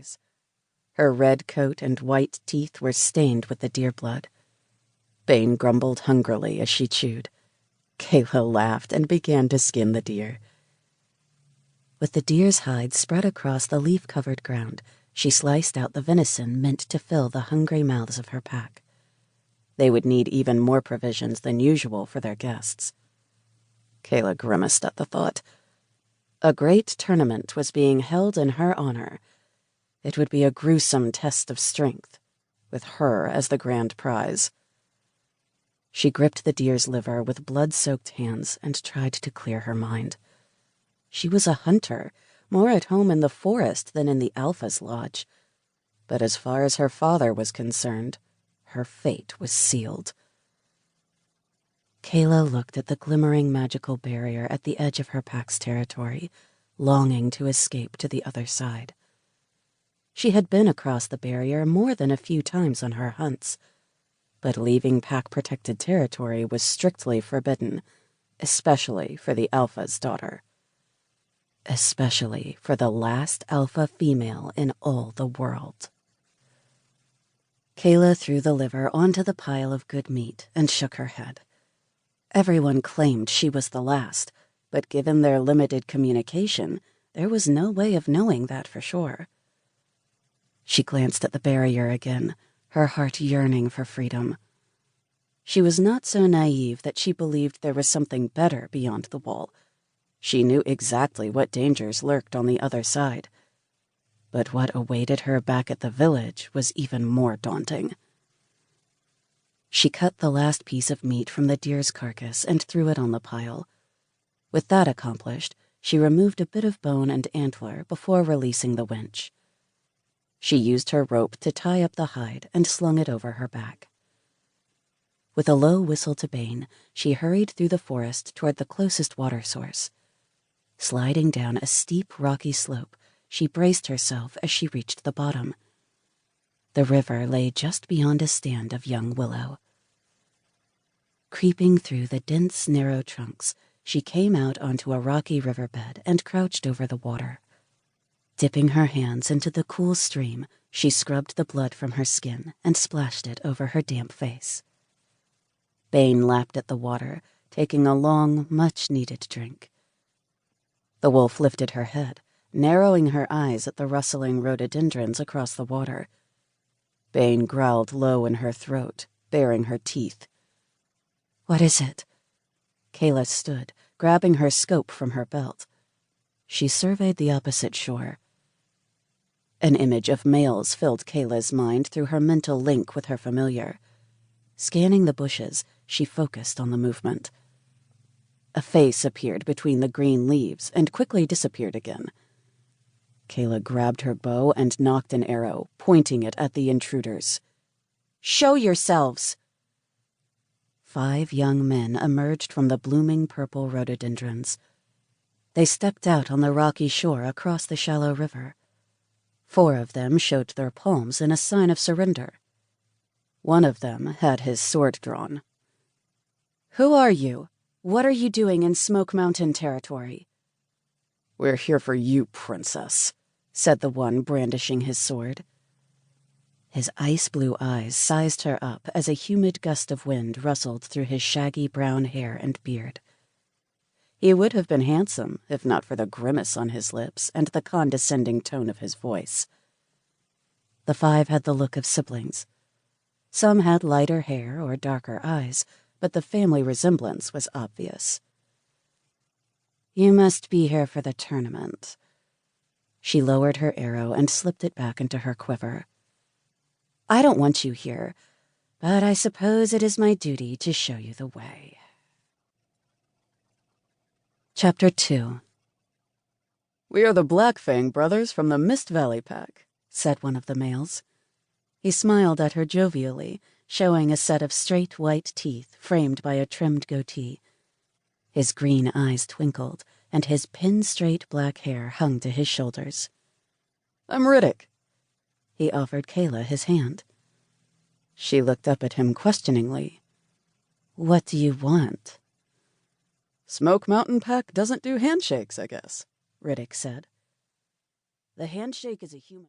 eyes. Her red coat and white teeth were stained with the deer blood. Bane grumbled hungrily as she chewed. Kayla laughed and began to skin the deer. With the deer's hide spread across the leaf-covered ground, she sliced out the venison meant to fill the hungry mouths of her pack. They would need even more provisions than usual for their guests. Kayla grimaced at the thought. A great tournament was being held in her honor. It would be a gruesome test of strength, with her as the grand prize. She gripped the deer's liver with blood-soaked hands and tried to clear her mind. She was a hunter, more at home in the forest than in the Alpha's lodge. But as far as her father was concerned, her fate was sealed. Kayla looked at the glimmering magical barrier at the edge of her pack's territory, longing to escape to the other side. She had been across the barrier more than a few times on her hunts, but leaving pack-protected territory was strictly forbidden, especially for the Alpha's daughter. Especially for the last Alpha female in all the world. Kayla threw the liver onto the pile of good meat and shook her head. Everyone claimed she was the last, but given their limited communication, there was no way of knowing that for sure. She glanced at the barrier again, her heart yearning for freedom. She was not so naive that she believed there was something better beyond the wall. She knew exactly what dangers lurked on the other side. But what awaited her back at the village was even more daunting. She cut the last piece of meat from the deer's carcass and threw it on the pile. With that accomplished, she removed a bit of bone and antler before releasing the winch. She used her rope to tie up the hide and slung it over her back. With a low whistle to Bane, she hurried through the forest toward the closest water source. Sliding down a steep, rocky slope, she braced herself as she reached the bottom. The river lay just beyond a stand of young willow. Creeping through the dense, narrow trunks, she came out onto a rocky riverbed and crouched over the water. Dipping her hands into the cool stream, she scrubbed the blood from her skin and splashed it over her damp face. Bane lapped at the water, taking a long, much-needed drink. The wolf lifted her head, narrowing her eyes at the rustling rhododendrons across the water. Bane growled low in her throat, baring her teeth. "What is it?" Kayla stood, grabbing her scope from her belt. She surveyed the opposite shore. An image of males filled Kayla's mind through her mental link with her familiar. Scanning the bushes, she focused on the movement. A face appeared between the green leaves and quickly disappeared again. Kayla grabbed her bow and nocked an arrow, pointing it at the intruders. "Show yourselves!" 5 young men emerged from the blooming purple rhododendrons. They stepped out on the rocky shore across the shallow river. 4 of them showed their palms in a sign of surrender. One of them had his sword drawn. "Who are you? What are you doing in Smoke Mountain territory?" "We're here for you, princess," said the one brandishing his sword. His ice-blue eyes sized her up as a humid gust of wind rustled through his shaggy brown hair and beard. He would have been handsome if not for the grimace on his lips and the condescending tone of his voice. The 5 had the look of siblings. Some had lighter hair or darker eyes, but the family resemblance was obvious. "You must be here for the tournament." She lowered her arrow and slipped it back into her quiver. "I don't want you here, but I suppose it is my duty to show you the way." Chapter 2. "We are the Blackfang brothers from the Mist Valley Pack," said one of the males. He smiled at her jovially, showing a set of straight white teeth framed by a trimmed goatee. His green eyes twinkled, and his pin-straight black hair hung to his shoulders. "I'm Riddick." He offered Kayla his hand. She looked up at him questioningly. "What do you want?" "Smoke Mountain Pack doesn't do handshakes, I guess," Riddick said. "The handshake is a human..."